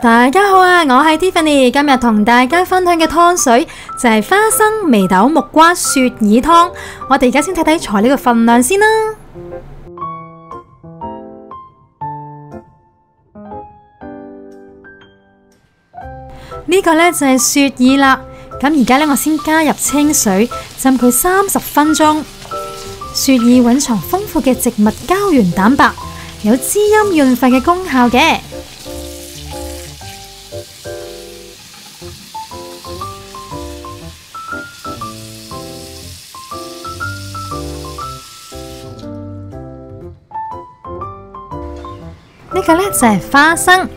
大家好啊，我係 Tiffany， 今日同大家分享嘅湯水就係花生、眉豆、木瓜雪耳湯。我哋而家先睇睇材料嘅份量先啦。呢個呢就係雪耳啦。咁而家呢，我先加入清水浸佢30分鐘。雪耳蘊藏豐富嘅植物膠原蛋白，有滋陰潤肺嘅功效嘅。呢個呢就係花生、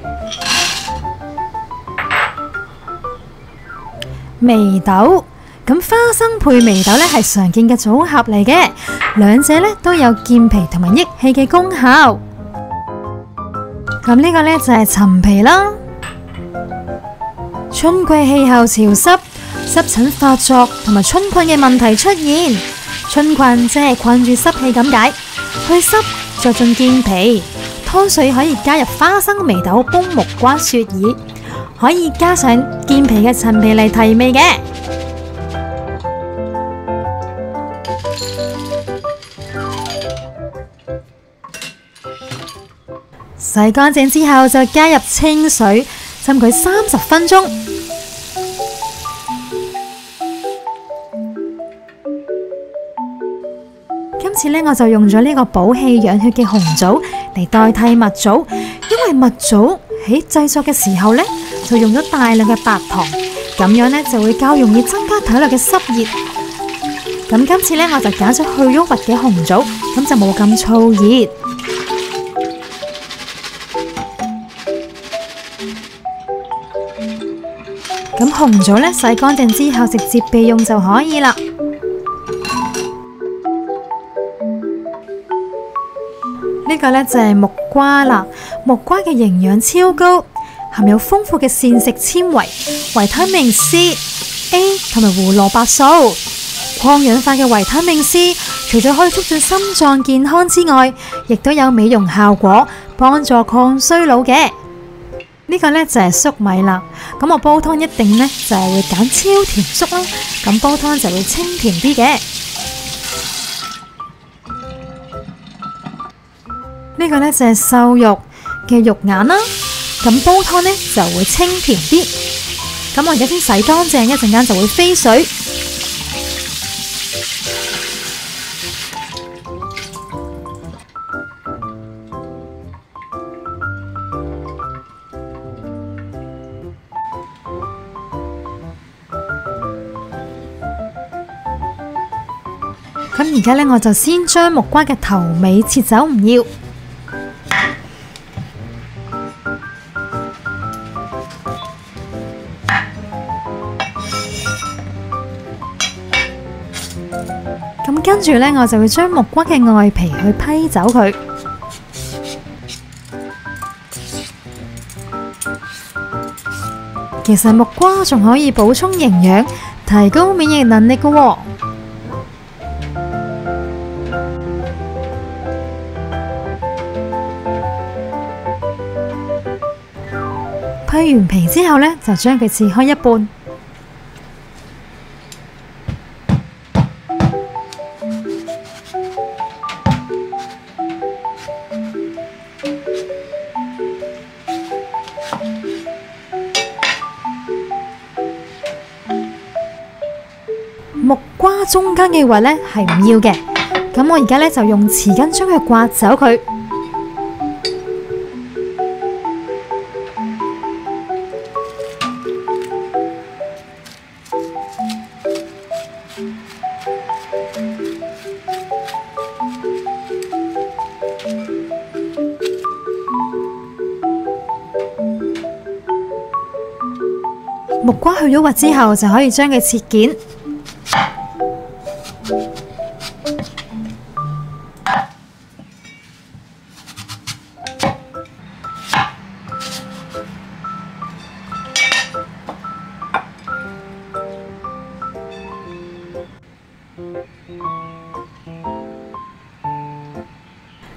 眉豆。咁花生配眉豆呢係常見嘅組合嚟嘅，兩者呢都有健脾同埋益氣嘅功效。咁呢個呢就係陳皮啦。春季氣候潮濕，濕疹發作同埋春困嘅問題出現。春困即係困住濕氣咁解，去濕着重健脾。湯水可以加入花生、眉豆、煲木瓜、雪耳，可以加上健脾嘅陳皮嚟提味嘅。洗乾淨之後就加入清水浸佢30分鐘。今次呢，我就用咗呢個補氣養血嘅紅棗嚟代替蜜棗，因為蜜棗喺製作嘅時候呢，就用咗大量嘅白糖，咁樣呢就會較容易增加體內嘅濕熱。咁今次呢，我就揀咗去咗核嘅紅棗，咁就冇咁燥熱。咁紅棗呢，洗乾淨之後直接備用就可以啦。呢個呢就係木瓜啦，木瓜嘅營養超高，含有豐富嘅膳食纖維、維他命 C、A 同埋胡蘿蔔素。抗氧化嘅維他命 C， 除咗可以促進心臟健康之外，亦都有美容效果，幫助抗衰老嘅。呢個呢就係粟米啦，咁我煲湯一定呢就係會揀超甜粟啦，咁煲湯就會清甜啲嘅。呢個呢就係瘦肉嘅肉眼啦，咁煲湯呢就會清甜啲。咁我而家先洗乾淨，一陣間就會飛水。咁而家呢，我就先將木瓜嘅頭尾切走，唔要。咁跟住呢，我就會將木瓜嘅外皮去批走佢。其實木瓜仲可以補充營養，提高免疫能力㗎喎。批完皮之後呢，就將佢切開一半。木瓜中間嘅核呢係唔要嘅，咁我而家呢就用匙羹將佢刮走佢。木瓜去咗核之後，就可以將佢切件。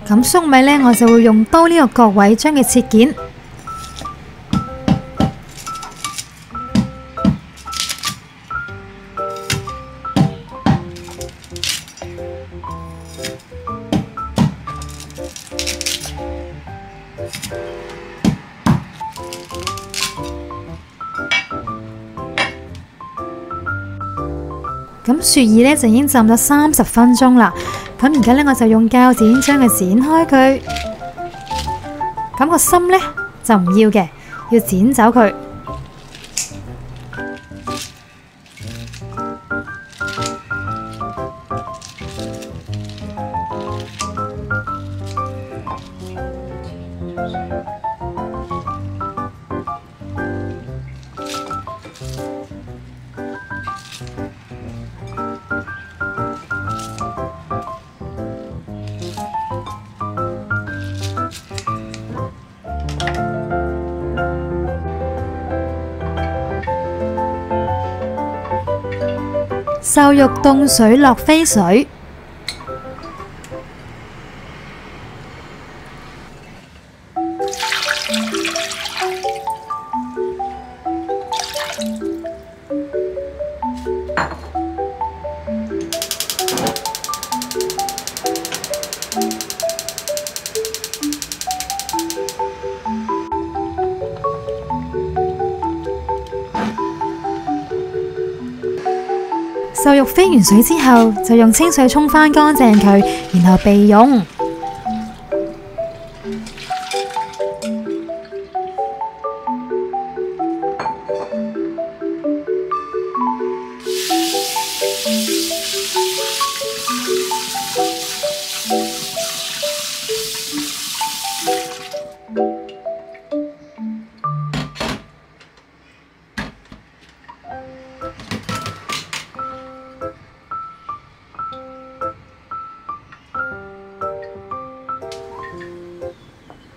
咁粟米呢，我就會用刀呢個角位將佢切件。咁雪耳呢就已經浸咗30分鐘啦。咁而家呢，我就用鉸剪將佢剪開佢。咁個心呢就唔要嘅，要剪走佢。瘦肉凍水落飛水，瘦肉飛完水之後，就用清水沖返乾淨佢，然後備用。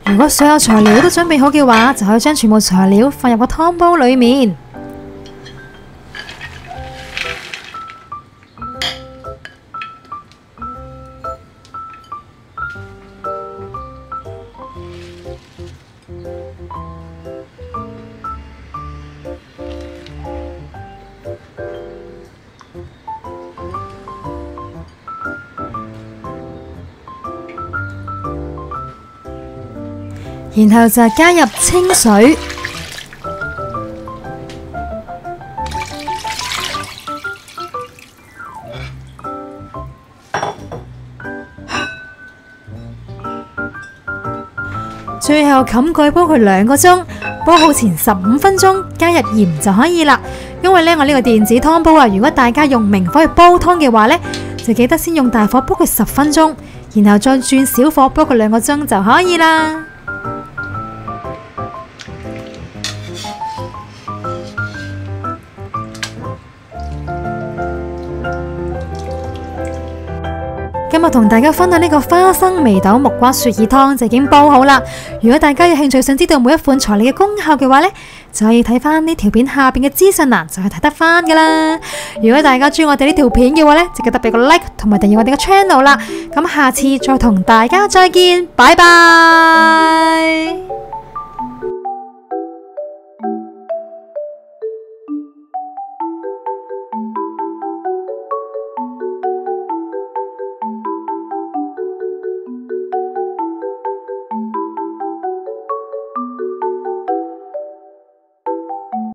如果所有材料都準備好嘅話，就可以將全部材料放入個湯煲裏面。然後就加入清水，最後冚蓋煲佢2個鐘，煲好前15分鐘，加入鹽就可以啦。因為呢，我呢個電子湯煲啊，如果大家用明火去煲湯嘅話呢，就記得先用大火煲佢10分鐘，然後再轉小火煲佢2個鐘就可以啦。今日同大家分享呢個花生眉豆木瓜雪耳湯就已經煲好啦。如果大家有興趣想知道每一款材料嘅功效嘅話呢，就可以睇翻呢條片下邊嘅資訊欄就係睇得翻噶啦。如果大家中意我哋呢條片嘅話呢，就記得俾個 like 同埋訂閱我哋嘅 channel 啦。咁下次再同大家再見，拜拜。